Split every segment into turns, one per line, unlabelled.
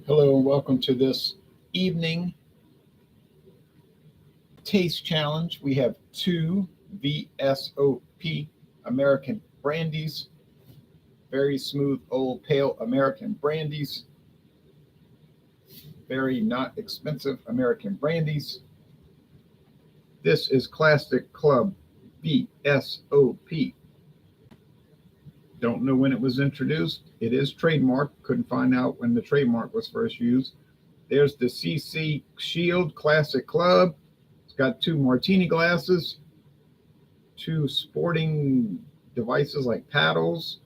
Hello and welcome to this evening taste challenge. We have two V.S.O.P. American brandies, very smooth old pale American brandies, very not expensive American brandies. This is Classic Club V.S.O.P. Don't know when it was introduced. It is trademarked. Couldn't find out when the trademark was first used. There's the CC Shield Classic Club. It's got two martini glasses, two sporting devices like paddles.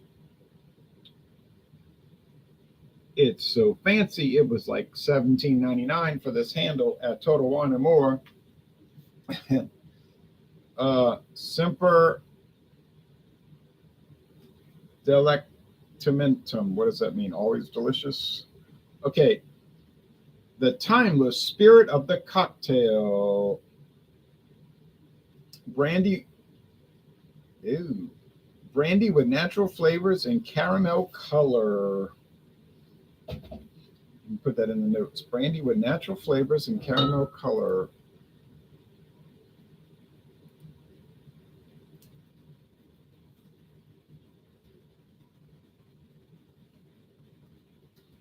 It's so fancy. It was like $17.99 for this handle at Total Wine and More. Semper Delectamentum. What does that mean? Always delicious. Okay. The timeless spirit of the cocktail. Brandy. Ew. Brandy with natural flavors and caramel color. Put that in the notes. Brandy with natural flavors and caramel color.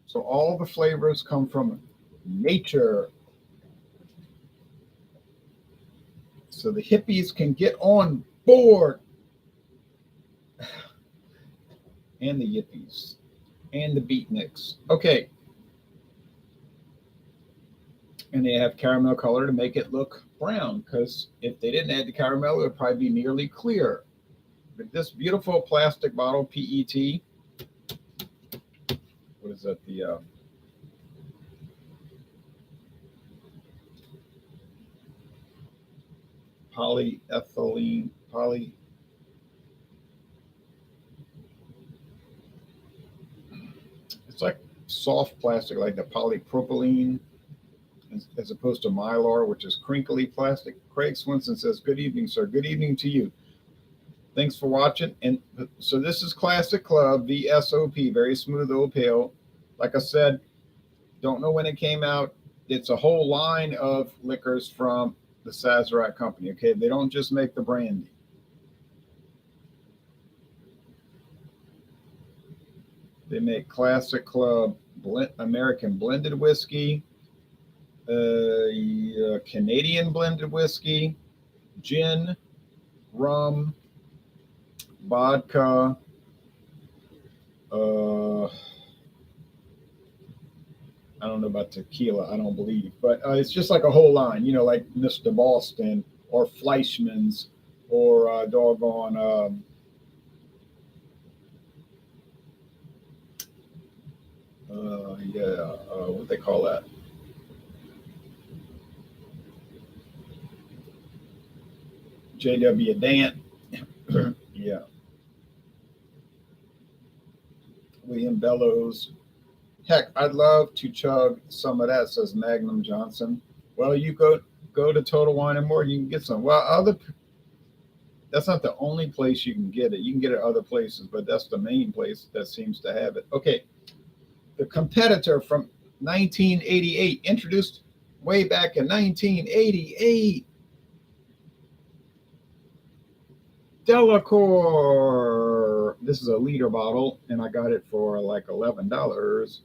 So all the flavors come from nature. So the hippies can get on board. And the yippies. And the beatniks. Okay. And they have caramel color to make it look brown, because if they didn't add the caramel, it would probably be nearly clear. But this beautiful plastic bottle, PET, what is that? The polyethylene, it's like soft plastic, like the polypropylene, as opposed to mylar, which is crinkly plastic. Craig Swinson says, "Good evening, sir. Good evening to you. Thanks for watching." And so this is Classic Club V.S.O.P. Very smooth old pale. Like I said, don't know when it came out. It's a whole line of liquors from the Sazerac company. Okay, they don't just make the brandy. They make Classic Club American blended whiskey, Canadian blended whiskey, gin, rum, vodka. I don't know about tequila. I don't believe, but it's just like a whole line. Like Mr. Boston or Fleischmann's or doggone. What they call that? J.W. Dant. Yeah. William Bellows. Heck, I'd love to chug some of that, says Magnum Johnson. Well, you go to Total Wine and More, you can get some. Well, that's not the only place you can get it. You can get it other places, but that's the main place that seems to have it. Okay. The competitor from 1988, introduced way back in 1988. Delacour. This is a liter bottle, and I got it for like $11.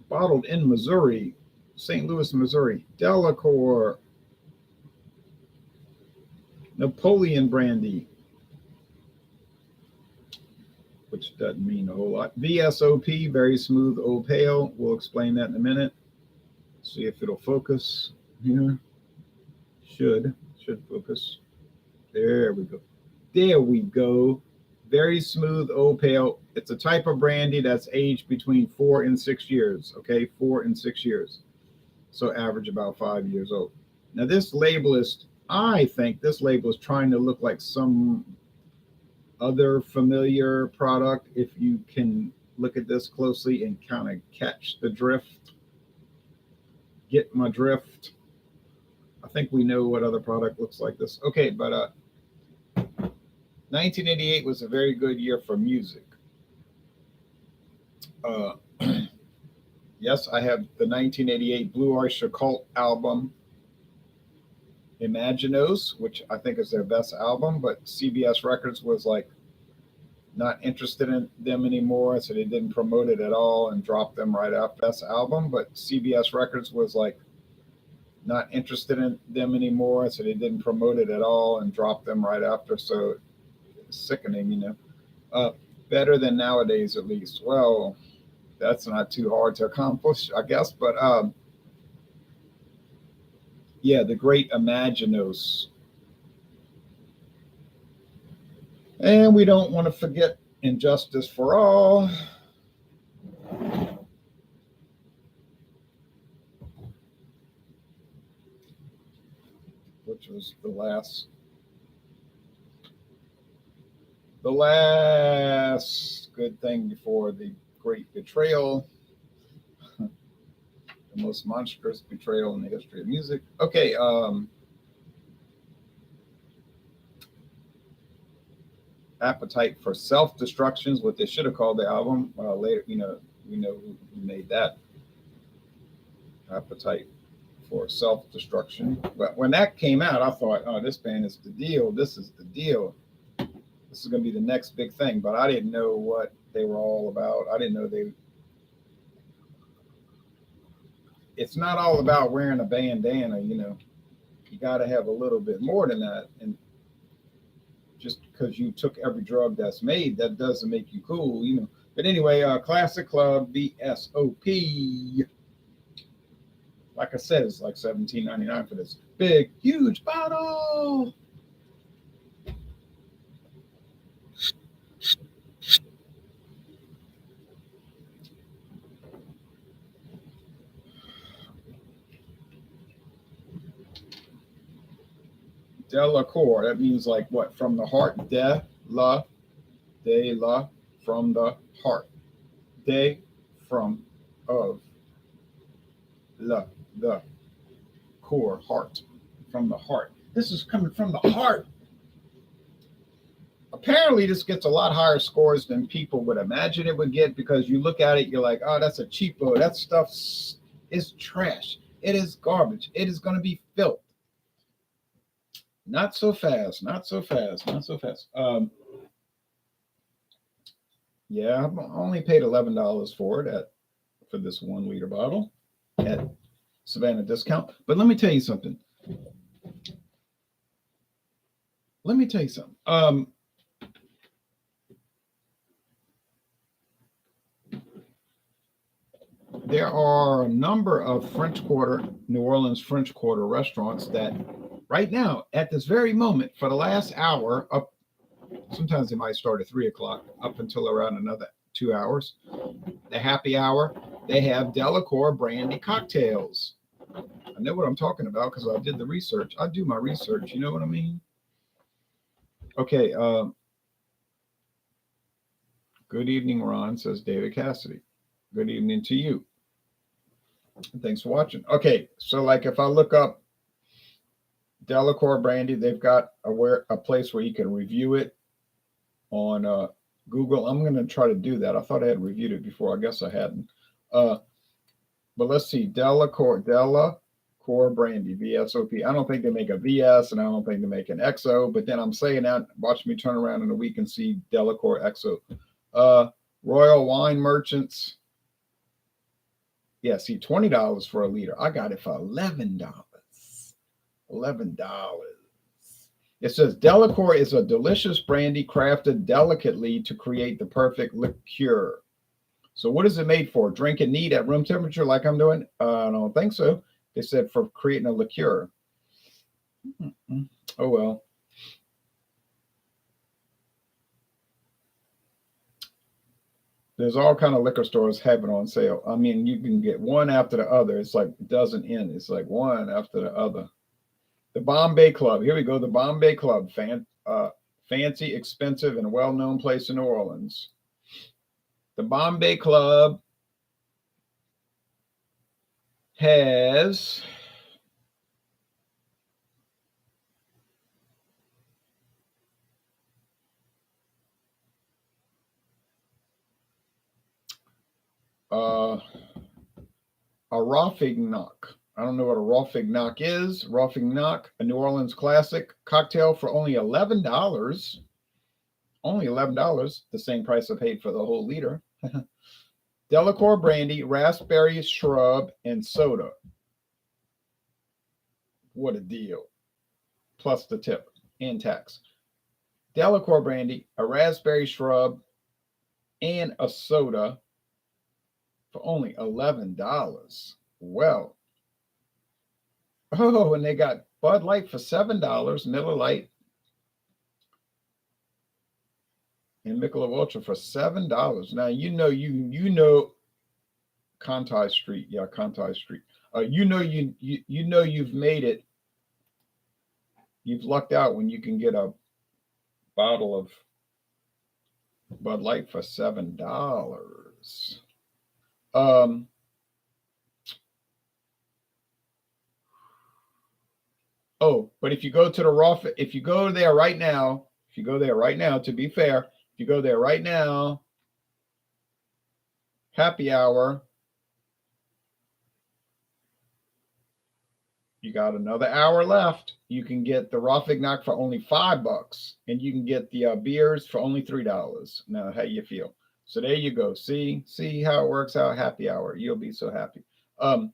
Bottled in Missouri, St. Louis, Missouri. Delacour. Napoleon brandy, which doesn't mean a whole lot. V.S.O.P. Very smooth old pale. We'll explain that in a minute. See if it'll focus here. Should focus. There we go. There we go. Very smooth old pale. It's a type of brandy that's aged between 4 and 6 years. Okay, 4 and 6 years. So average about 5 years old. Now I think this label is trying to look like some other familiar product. If you can look at this closely and kind of catch the drift, get my drift. I think we know what other product looks like this. Okay, but 1988 was a very good year for music. Uh, yes, I have the 1988 Blue Oyster Cult album, Imaginos, which I think is their best album, but CBS Records was like not interested in them anymore, so they didn't promote it at all and dropped them right after that album. But CBS Records was like not interested in them anymore, so they didn't promote it at all and dropped them right after. So it's sickening, you know. Uh, Better than nowadays, at least. Well, that's not too hard to accomplish, I guess. But yeah, the great Imaginos. And we don't want to forget Injustice for All, which was the last good thing before the great betrayal, the most monstrous betrayal in the history of music. Okay, Appetite for Self Destruction is what they should have called the album. Later, we know who made that. Appetite for Self Destruction. But when that came out, I thought, oh, this band is the deal. This is the deal. This is going to be the next big thing. But I didn't know what they were all about. I didn't know they. It's not all about wearing a bandana, you know. You got to have a little bit more than that. And just because you took every drug that's made, that doesn't make you cool, you know. But anyway, Classic Club V.S.O.P. Like I said, it's like $17.99 for this big, huge bottle. Delacour. That means like what? From the heart. De la, from the heart. De, from, of, la, the, core, heart. From the heart. This is coming from the heart. Apparently, this gets a lot higher scores than people would imagine it would get because you look at it, you're like, oh, that's a cheapo. That stuff is trash. It is garbage. It is going to be filth. Not so fast. Not so fast. Not so fast. Yeah, I only paid $11 for it for this 1 liter bottle at Savannah discount. But let me tell you something. Let me tell you something. There are a number of New Orleans French Quarter restaurants that right now, at this very moment, for the last hour, up sometimes they might start at 3 o'clock, up until around another 2 hours. The happy hour, they have Delacour brandy cocktails. I know what I'm talking about because I did the research. I do my research. You know what I mean? Okay. Good evening, Ron, says David Cassidy. Good evening to you. Thanks for watching. Okay. So, like, if I look up Delacour brandy, they've got a place where you can review it on Google. I'm going to try to do that. I thought I had reviewed it before. I guess I hadn't. But let's see. Delacour brandy, V.S.O.P. I don't think they make a VS and I don't think they make an XO, but then I'm saying that, watch me turn around in a week and see Delacour XO. Royal Wine Merchants. Yeah, see, $20 for a liter. I got it for $11. $11. It says Delacour is a delicious brandy crafted delicately to create the perfect liqueur. So what is it made for? Drink it neat at room temperature like I'm doing? I don't think so. They said for creating a liqueur. Oh, well. There's all kind of liquor stores have it on sale. I mean, you can get one after the other. It's like it doesn't end. It's like one after the other. The Bombay Club. Here we go. The Bombay Club. Fancy, expensive, and well-known place in New Orleans. The Bombay Club has A Rofignoc. I don't know what a Rofignoc is. Rofignoc, a New Orleans classic cocktail for only $11. Only $11, the same price I paid for the whole liter. Delacour brandy, raspberry shrub, and soda. What a deal. Plus the tip and tax. Delacour brandy, a raspberry shrub, and a soda for only $11. Well, oh, and they got Bud Light for $7, Miller Lite, and Michelob Ultra for $7. Now you know Conti Street, yeah, Conti Street. You know you've made it. You've lucked out when you can get a bottle of Bud Light for $7. Oh, but if you go to the raw, if you go there right now, to be fair, if you go there right now, happy hour, you got another hour left. You can get the Rofignoc for only $5, and you can get the beers for only $3. Now, how you feel? So there you go. See how it works out. Happy hour. You'll be so happy. Now,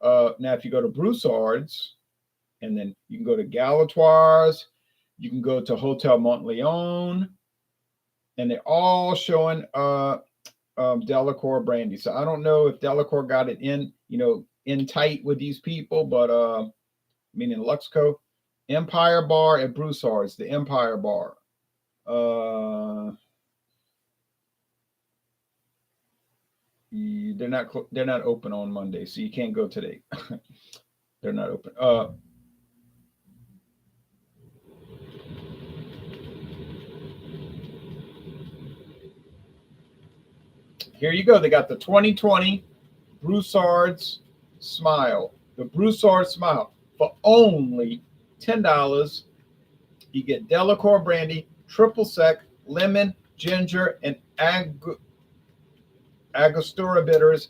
if you go to Broussard's, and then you can go to Galatoire's, you can go to Hotel Montleone, and they're all showing Delacour brandy. So I don't know if Delacour got it in tight with these people, but meaning Luxco. Empire Bar at Broussard's, the Empire Bar. They're not open on Monday, so you can't go today. They're not open. Here you go. They got the 2020 Broussard's Smile. The Broussard Smile for only $10. You get Delacour brandy, triple sec, lemon, ginger, and Angostura bitters.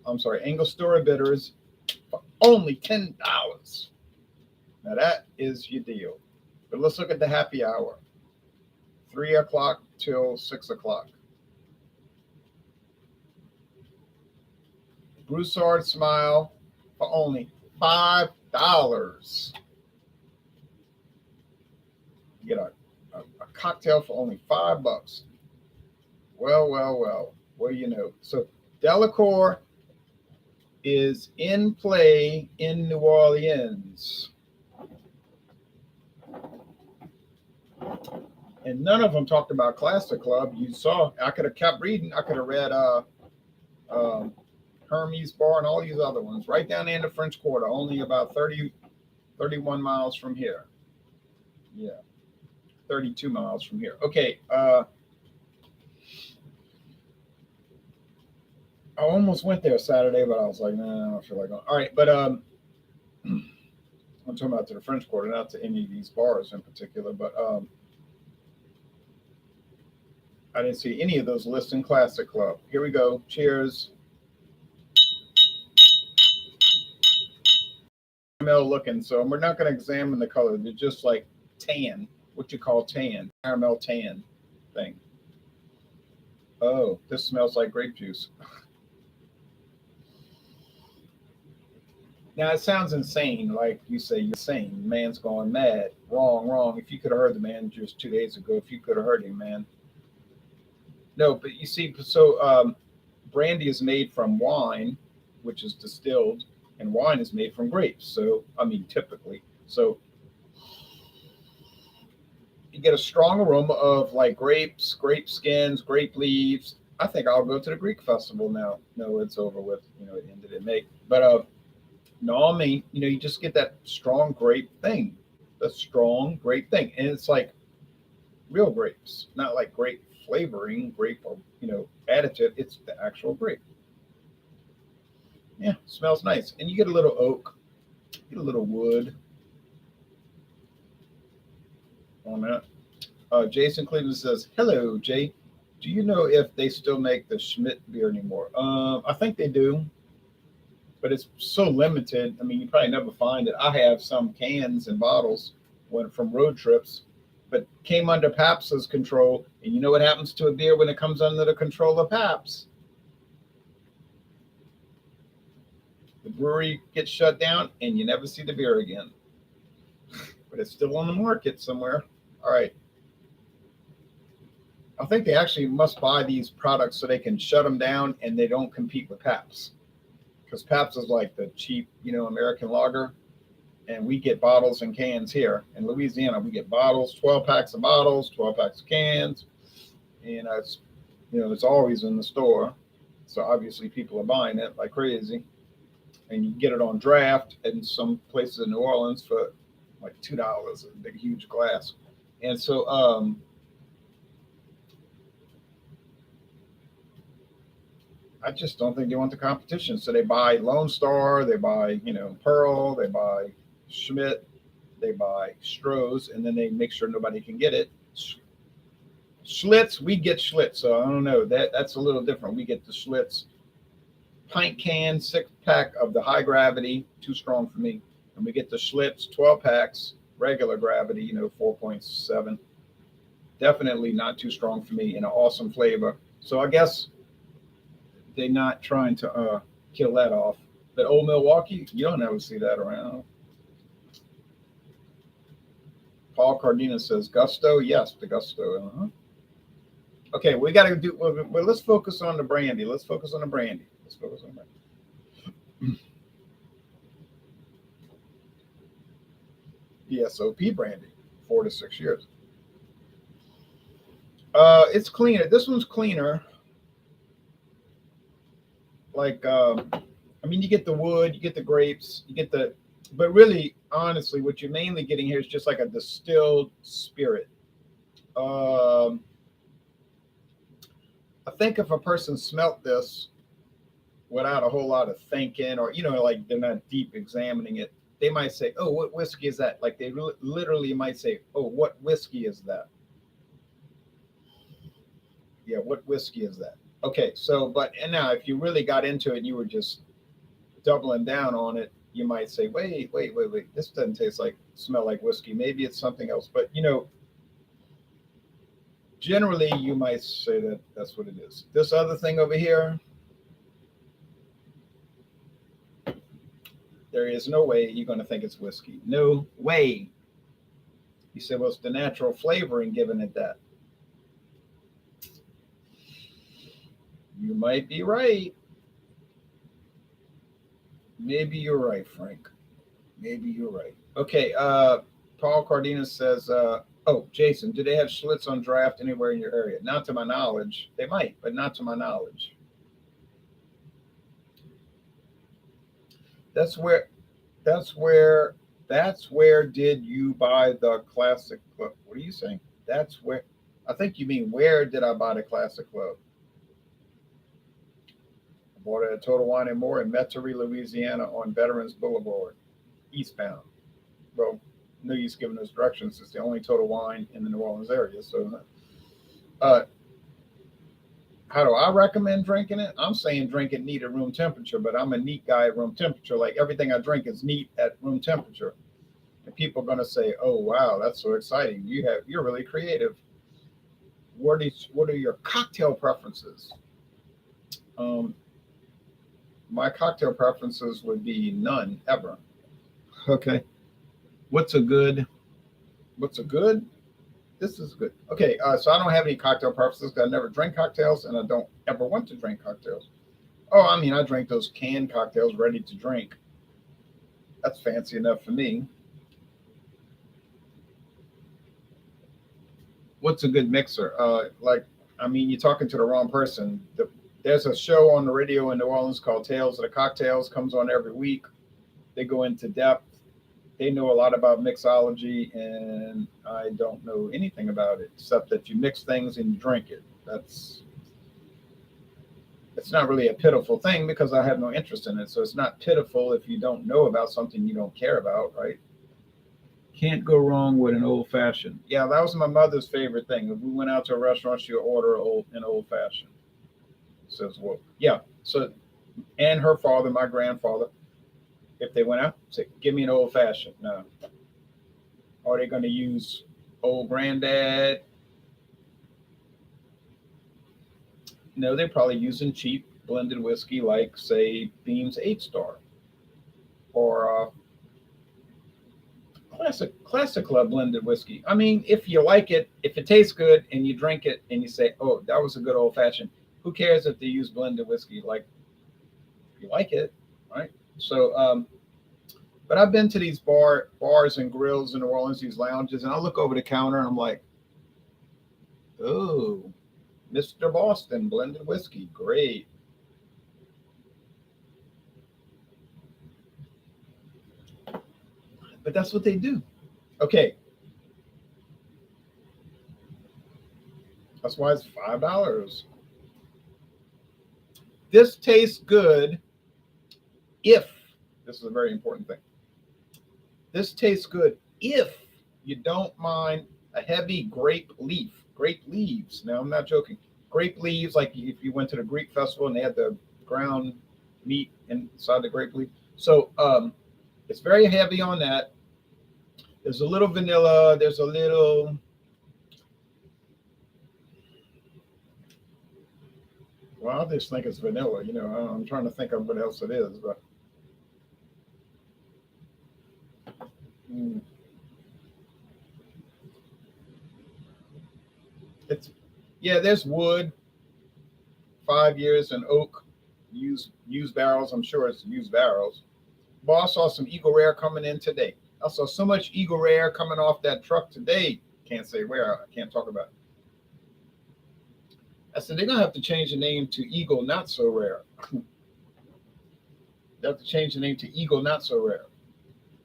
Angostura bitters for only $10. Now that is your deal. But let's look at the happy hour. 3 o'clock till 6 o'clock. Broussard Smile for only $5. You get a cocktail for only $5. Well. What do you know? So Delacour is in play in New Orleans. And none of them talked about Classic Club. You saw, I could have kept reading. I could have read Hermes Bar and all these other ones right down there in the French Quarter, only about 31 miles from here. Yeah, 32 miles from here. Okay. I almost went there Saturday, but I was like, nah, I don't feel like going. All right, but I'm talking about to the French Quarter, not to any of these bars in particular, but I didn't see any of those lists in Classic Club. Here we go. Cheers. Caramel looking, so we're not going to examine the color. They're just like tan, what you call tan, caramel tan thing. Oh, this smells like grape juice. Now it sounds insane, like you say, you're insane. Man's going mad. Wrong. If you could have heard the man just 2 days ago, if you could have heard him, man. No, but you see, so brandy is made from wine, which is distilled, and wine is made from grapes. So, I mean, typically. So you get a strong aroma of like grapes, grape skins, grape leaves. I think I'll go to the Greek festival now. No, it's over with. It ended in May. But no, I mean, you just get that strong grape thing. The strong grape thing. And it's like real grapes, not like grape flavoring, grape or, additive. It's the actual grape. Yeah, smells nice. And you get a little oak, get a little wood on that. Jason Cleveland says, hello, Jay. Do you know if they still make the Schmidt beer anymore? I think they do, but it's so limited. I mean, you probably never find it. I have some cans and bottles when from road trips, but came under Pabst's control. And you know what happens to a beer when it comes under the control of Pabst? The brewery gets shut down, and you never see the beer again. But it's still on the market somewhere. All right. I think they actually must buy these products so they can shut them down and they don't compete with Pabst. Because Pabst is like the cheap, American lager. And we get bottles and cans here in Louisiana. We get bottles, 12 packs of bottles, 12 packs of cans. And it's always in the store. So obviously people are buying it like crazy. And you can get it on draft in some places in New Orleans for like $2, a big, huge glass. And so, I just don't think they want the competition. So they buy Lone Star, they buy, Pearl, they buy Schmidt, they buy Stroh's, and then they make sure nobody can get it. Schlitz, we get Schlitz, so I don't know. That's a little different. We get the Schlitz pint can 6-pack of the high gravity, too strong for me. And we get the Schlitz 12 packs, regular gravity, 4.7. Definitely not too strong for me, and an awesome flavor. So I guess they're not trying to kill that off. But Old Milwaukee, you don't ever see that around. Paul Cardenas says Gusto. Yes, the Gusto. Uh-huh. Okay, we got to do. Well, let's focus on the brandy. Let's focus on the brandy. V.S.O.P. brandy, 4 to 6 years. It's cleaner. This one's cleaner. Like, you get the wood, you get the grapes, but really, honestly, what you're mainly getting here is just like a distilled spirit. I think if a person smelt this without a whole lot of thinking, or like they're not deep examining it, they might say, "Oh, what whiskey is that?" Like they literally might say, "Oh, what whiskey is that?" Yeah, what whiskey is that? Okay, so and now if you really got into it and you were just doubling down on it, you might say, wait, this doesn't smell like whiskey. Maybe it's something else. But generally you might say that that's what it is. This other thing over here, there is no way you're going to think it's whiskey. No way. You said, well, it's the natural flavoring giving it that. You might be right. Maybe you're right, Frank. Maybe you're right. Okay. Paul Cardenas says, Jason, do they have Schlitz on draft anywhere in your area? Not to my knowledge. They might, but not to my knowledge. That's where did you buy the Classic Club? What are you saying? That's where, I think you mean, where did I buy the Classic Club? I bought it at Total Wine and More in Metairie, Louisiana on Veterans Boulevard, eastbound. Well, no use giving those directions. It's the only Total Wine in the New Orleans area. So, how do I recommend drinking it? I'm saying drink it neat at room temperature, but I'm a neat guy at room temperature. Like everything I drink is neat at room temperature. And people are going to say, "Oh, wow, that's so exciting. You're really creative. What are your cocktail preferences?" My cocktail preferences would be none ever. Okay. What's a good? This is good. Okay, so I don't have any cocktail preferences because I never drink cocktails and I don't ever want to drink cocktails. Oh, I drink those canned cocktails ready to drink. That's fancy enough for me. What's a good mixer? You're talking to the wrong person. There's a show on the radio in New Orleans called Tales of the Cocktails. Comes on every week. They go into depth. They know a lot about mixology, and I don't know anything about it except that you mix things and you drink it. It's not really a pitiful thing because I have no interest in it. So it's not pitiful if you don't know about something you don't care about, right? Can't go wrong with an old fashioned. Yeah, that was my mother's favorite thing. If we went out to a restaurant, she'd order an old fashioned. Says, well, yeah. So, and her father, my grandfather, if they went out, say, give me an old fashioned. No. Are they going to use old granddad? No, they're probably using cheap blended whiskey like, say, Beam's 8 Star or Classic Club blended whiskey. I mean, if you like it, if it tastes good and you drink it and you say, oh, that was a good old fashioned, who cares if they use blended whiskey? Like, you like it, right? So, but I've been to these bars and grills in New Orleans, these lounges, and I look over the counter and I'm like, oh, Mr. Boston blended whiskey, great. But that's what they do. Okay, that's why it's $5. This tastes good if, this is a very important thing. This tastes good if you don't mind a heavy grape leaves. Now, I'm not joking. Grape leaves, like if you went to the Greek festival and they had the ground meat inside the grape leaf. So it's very heavy on that. There's a little vanilla. There's a little, well, I just think it's vanilla. You know, I'm trying to think of what else it is, but mm, it's, yeah, there's wood, 5 years, and oak, used barrels. I'm sure it's used barrels. But I saw some Eagle Rare coming in today. I saw so much Eagle Rare coming off that truck today. Can't say where. I can't talk about it. I said they're gonna have to change the name to Eagle Not So Rare. They have to change the name to Eagle Not So Rare.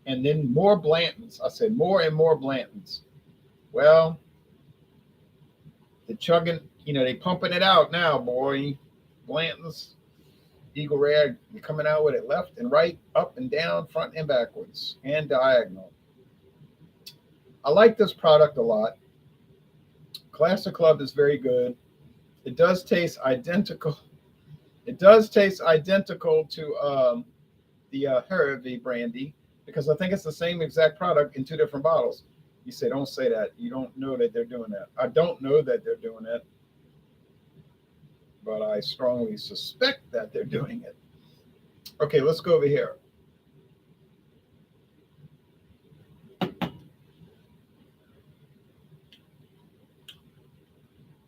And then more Blantons. I said more and more Blantons. Well, the chugging, they pumping it out now, boy. Blantons, Eagle Rare, you're coming out with it left and right, up and down, front and backwards, and diagonal. I like this product a lot. Classic Club is very good. It does taste identical. It does taste identical to the Hervey brandy because I think it's the same exact product in two different bottles. You say, don't say that. You don't know that they're doing that. I don't know that they're doing that, but I strongly suspect that they're doing it. Okay, let's go over here.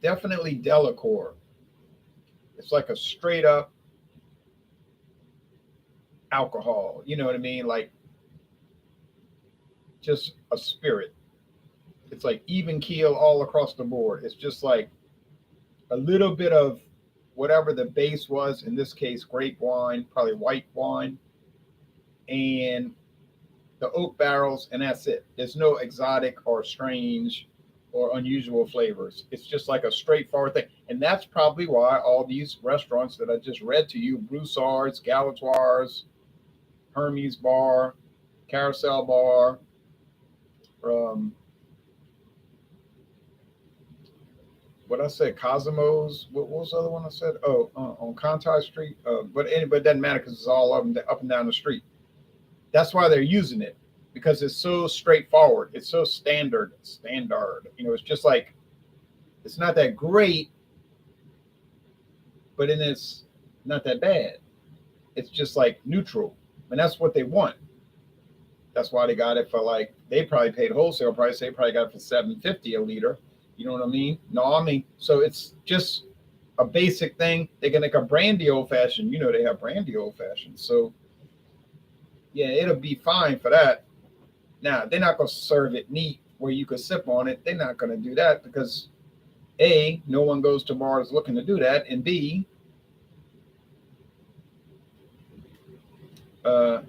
Definitely Delacour. It's like a straight up alcohol. You know what I mean? Like just a spirit. It's like even keel all across the board. It's just like a little bit of whatever the base was, in this case, grape wine, probably white wine, and the oak barrels, and that's it. There's no exotic or strange or unusual flavors. It's just like a straightforward thing. And that's probably why all these restaurants that I just read to you, Broussard's, Galatoire's, Hermes Bar, Carousel Bar, um, what I said, Cosimo's. What was the other one I said? Oh, on Conti Street. But anyway, it doesn't matter because it's all up and down the street. That's why they're using it because it's so straightforward. It's so standard. Standard. It's just like it's not that great, but then it's not that bad. It's just like neutral, and that's what they want. That's why they got it for like they probably paid wholesale price. They probably got it for $7.50 a liter. You know what I mean? No, I mean so it's just a basic thing. They can make a brandy old fashioned. They have brandy old fashioned. So yeah, it'll be fine for that. Now they're not gonna serve it neat where you could sip on it. They're not gonna do that because A, no one goes to bars looking to do that, and B, uh,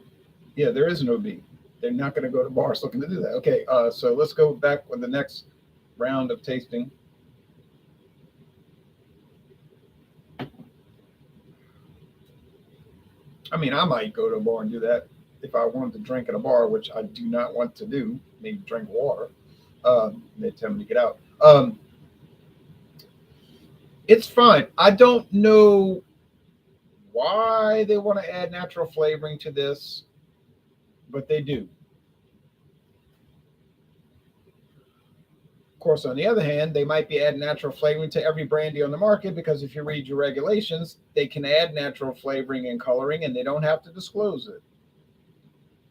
yeah, there is no B. They're not gonna go to bars looking to do that. Okay, so let's go back with the next round of tasting. I mean, I might go to a bar and do that if I wanted to drink at a bar, which I do not want to do, maybe drink water. They tell me to get out. It's fine. I don't know why they want to add natural flavoring to this, but they do. Of course, on the other hand, they might be adding natural flavoring to every brandy on the market because if you read your regulations, they can add natural flavoring and coloring and they don't have to disclose it.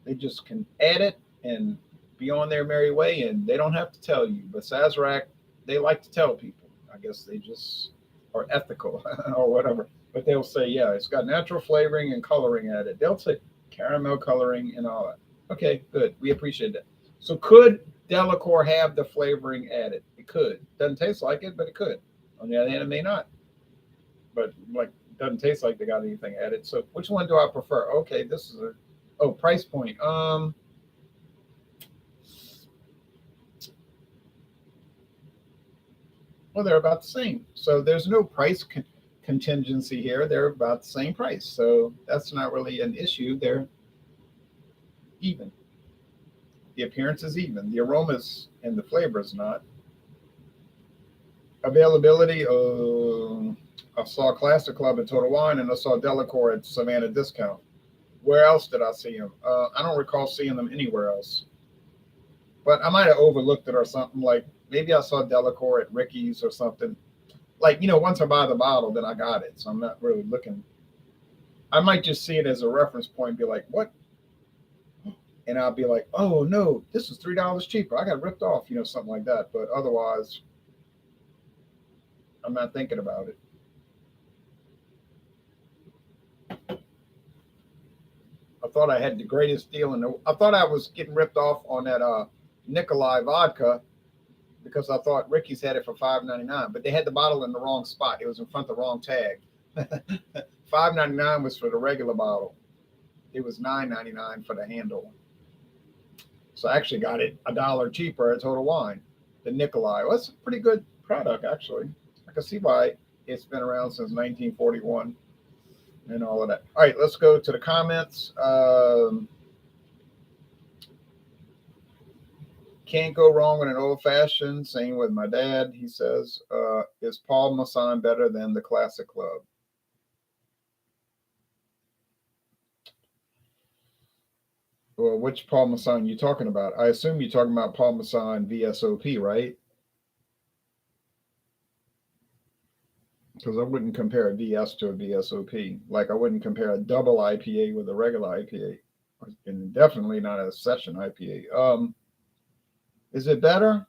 They just can add it and be on their merry way and they don't have to tell you. But Sazerac, they like to tell people. I guess they just are ethical or whatever. But they'll say, yeah, it's got natural flavoring and coloring added. They'll say caramel coloring and all that. Okay, good. We appreciate that. So could Delacour have the flavoring added? It could. Doesn't taste like it, but it could. On the other hand, it may not. But like, doesn't taste like they got anything added. So which one do I prefer? Okay, this is price point. Well, they're about the same. So there's no price contingency here. They're about the same price. So that's not really an issue. They're even. The appearance is even. The aromas and the flavor is not. Availability. I saw Classic Club at Total Wine, and I saw Delacour at Savannah Discount. Where else did I see them? I don't recall seeing them anywhere else. But I might have overlooked it or something. Like maybe I saw Delacour at Ricky's or something. Like, once I buy the bottle, then I got it. So I'm not really looking. I might just see it as a reference point and be like, what? And I'll be like, oh, no, this is $3 cheaper. I got ripped off, something like that. But otherwise, I'm not thinking about it. I thought I had the greatest deal. I thought I was getting ripped off on that Nikolai vodka because I thought Ricky's had it for $5.99, but they had the bottle in the wrong spot. It was in front of the wrong tag. $5.99 was for the regular bottle. It was $9.99 for the handle. So I actually got it $1 cheaper at Total Wine. The Nikolai. Well, that's a pretty good product, actually. I can see why it's been around since 1941 and all of that. All right, let's go to the comments. Can't go wrong with an old fashioned. Same with my dad. He says, is Paul Masson better than the Classic Club? Well, which Paul Masson you talking about? I assume you're talking about Paul Masson V.S.O.P, right? Because I wouldn't compare a VS to a V.S.O.P. Like I wouldn't compare a double IPA with a regular IPA, and definitely not a session IPA. Is it better?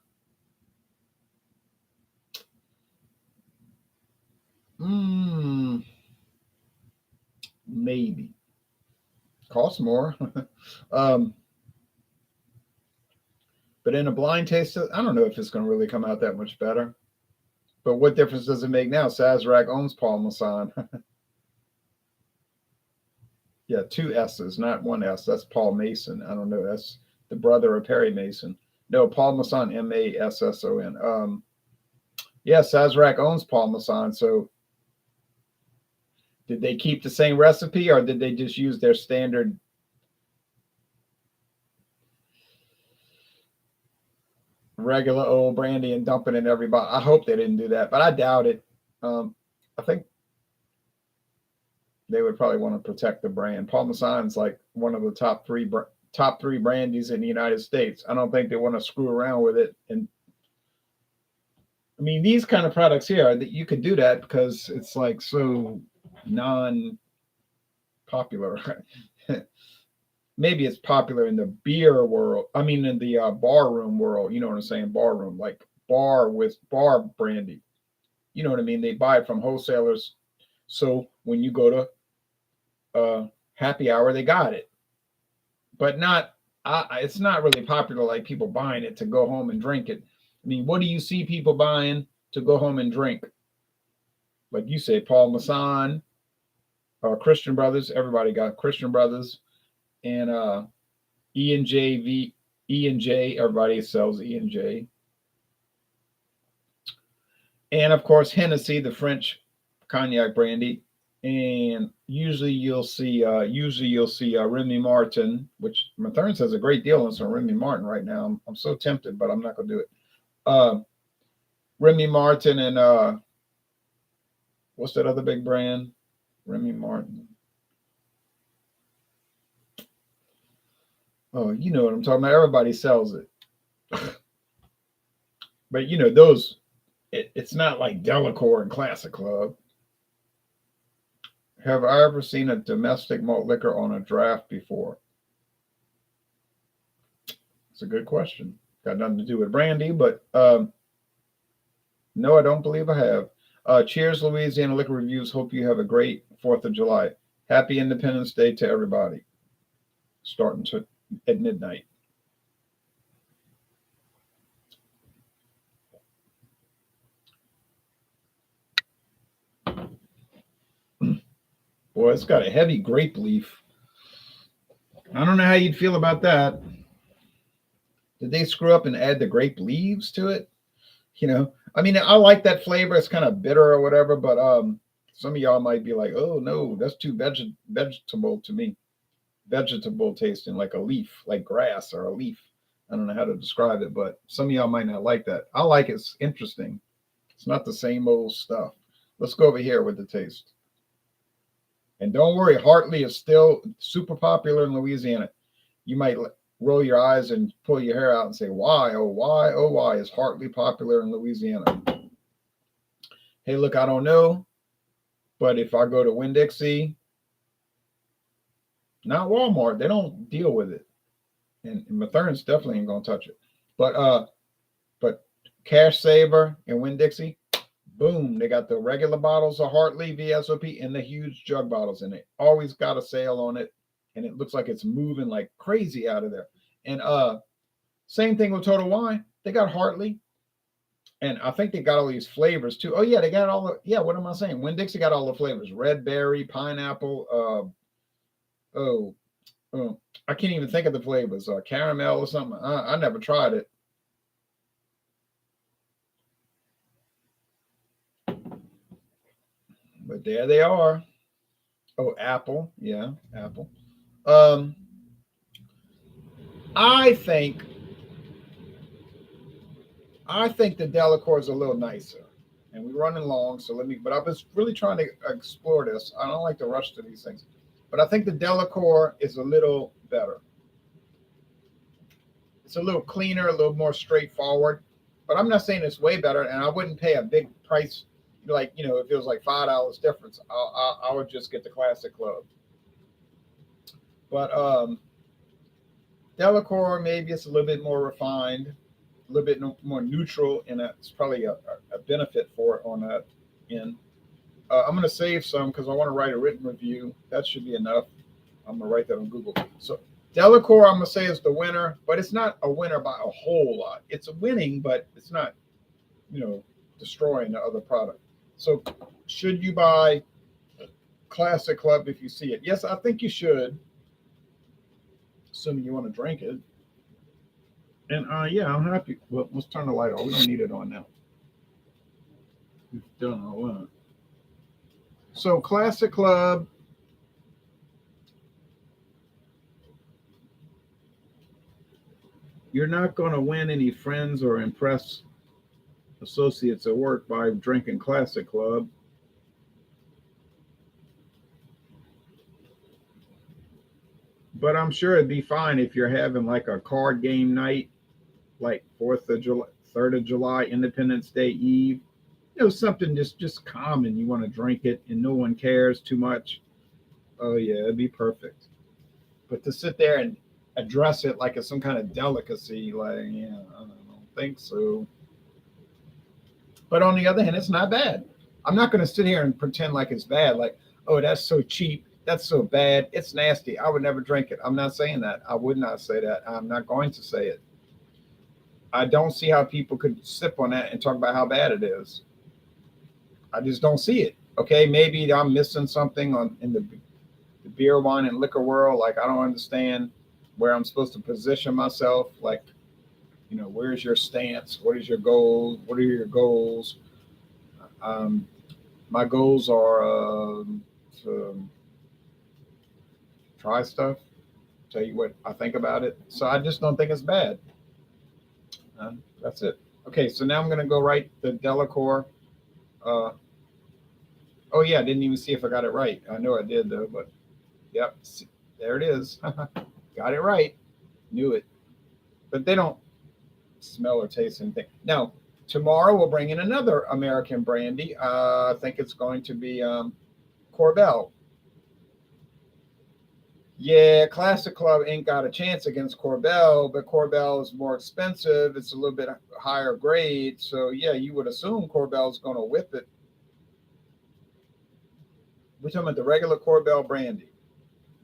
Maybe. Costs more. But in a blind taste, I don't know if it's going to really come out that much better. But what difference does it make now? Sazerac owns Paul Masson. Yeah, two S's, not one S. That's Paul Mason. I don't know. That's the brother of Perry Mason. No, Paul Masson, Masson. Yeah, Sazerac owns Paul Masson. So did they keep the same recipe or did they just use their standard regular old brandy and dump it in every bottle? I hope they didn't do that, but I doubt it. I think they would probably want to protect the brand. Paul Masson's like one of the top three brandies in the United States. I don't think they want to screw around with it. And I mean, these kind of products here that you could do that because it's like so non-popular. Maybe it's popular in the beer world. I mean, in the bar room world. You know what I'm saying? Bar room, like bar with bar brandy. You know what I mean? They buy it from wholesalers. So when you go to happy hour, they got it. But not. It's not really popular like people buying it to go home and drink it. I mean, what do you see people buying to go home and drink? Like you say, Paul Masson, Christian Brothers. Everybody got Christian Brothers, and E&J. Everybody sells E&J, and of course Hennessy, the French cognac brandy, And usually you'll see Remy Martin, which Mathern has a great deal on some Remy Martin right now. I'm so tempted, but I'm not going to do it. Remy Martin and what's that other big brand? Remy Martin. Oh, you know what I'm talking about. Everybody sells it. But you know, those, it's not like Delacour and Classic Club. Have I ever seen a domestic malt liquor on a draft before? It's a good question. Got nothing to do with brandy, but no, I don't believe I have. Cheers, Louisiana Liquor Reviews. Hope you have a great 4th of July. Happy Independence Day to everybody. Starting at midnight. Boy, it's got a heavy grape leaf. I don't know how you'd feel about that. Did they screw up and add the grape leaves to it? You know, I mean, I like that flavor. It's kind of bitter or whatever, but some of y'all might be like, "Oh no, that's too vegetable to me. Vegetable tasting, like a leaf, like grass or a leaf." I don't know how to describe it, but some of y'all might not like that. I like it. It's interesting. It's not the same old stuff. Let's go over here with the taste. And don't worry, Hartley is still super popular in Louisiana. You might roll your eyes and pull your hair out and say, why, oh, why, oh, why is Hartley popular in Louisiana? Hey, look, I don't know. But if I go to Winn-Dixie, not Walmart, they don't deal with it. And Mathern's definitely ain't going to touch it. But Cash Saver and Winn-Dixie, boom, they got the regular bottles of Hartley V.S.O.P and the huge jug bottles in it. Always got a sale on it, and it looks like it's moving like crazy out of there. And same thing with Total Wine. They got Hartley, and I think they got all these flavors too. Oh yeah, they got all the, yeah. What am I saying? Winn-Dixie got all the flavors: red berry, pineapple. Oh, I can't even think of the flavors. Caramel or something. I never tried it. But there they are. Oh, apple. Yeah, apple. Um, I think the Delacour is a little nicer. And we're running long, so let me. But I was really trying to explore this. I don't like to rush to these things, but I think the Delacour is a little better. It's a little cleaner, a little more straightforward. But I'm not saying it's way better, and I wouldn't pay a big price. Like, you know, if it was like $5 difference, I would just get the Classic Club. But Delacour, maybe it's a little bit more refined, a little bit more neutral, and it's probably a benefit for it on that end. I'm going to save some because I want to write a written review. That should be enough. I'm going to write that on Google. So Delacour, I'm going to say, is the winner, but it's not a winner by a whole lot. It's a winning, but it's not, you know, destroying the other product. So should you buy Classic Club if you see it? Yes, I think you should, assuming you want to drink it. And yeah, I'm happy. Well, let's turn the light on. We don't need it on now. We've done all that. So Classic Club. You're not going to win any friends or impress associates at work by drinking Classic Club. But I'm sure it'd be fine if you're having like a card game night, like 4th of July, 3rd of July, Independence Day Eve. You know, something just common. You want to drink it and no one cares too much. Oh yeah, it'd be perfect. But to sit there and address it like it's some kind of delicacy, like, yeah, I don't think so. But on the other hand, it's not bad. I'm not going to sit here and pretend like it's bad. Like, oh, that's so cheap. That's so bad. It's nasty. I would never drink it. I'm not saying that. I would not say that. I'm not going to say it. I don't see how people could sip on that and talk about how bad it is. I just don't see it. Okay, maybe I'm missing something in the beer, wine, and liquor world. Like, I don't understand where I'm supposed to position myself. Like, you know, where's your stance? What is your goal? What are your goals? Um, my goals are try stuff, tell you what I think about it. So I just don't think it's bad. That's it. Okay, so now I'm going to go write the Delacour. Uh, oh, yeah, I didn't even see if I got it right. I know I did, though, but yep, there it is. Got it right. Knew it. But they don't smell or taste anything. Now, tomorrow we'll bring in another American brandy. I think it's going to be Corbel. Yeah, Classic Club ain't got a chance against Corbel, but Corbel is more expensive. It's a little bit higher grade. So, yeah, you would assume Corbel's going to whip it. We're talking about the regular Corbel brandy,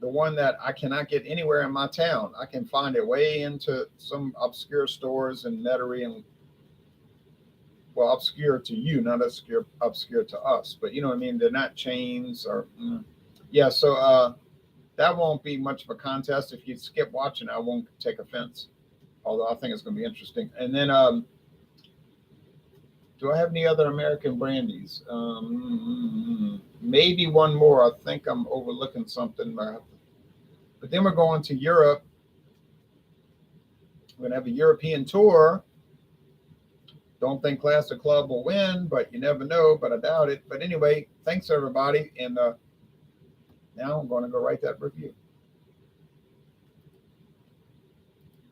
the one that I cannot get anywhere in my town. I can find it way into some obscure stores in Metairie and, well, obscure to you, not obscure to us. But you know what I mean? They're not chains or, yeah, so that won't be much of a contest. If you skip watching, I won't take offense, although I think it's going to be interesting. And then, do I have any other American brandies? Maybe one more. I think I'm overlooking something. But then we're going to Europe. We're going to have a European tour. Don't think Classic Club will win, but you never know, but I doubt it. But anyway, thanks, everybody. And now I'm going to go write that review.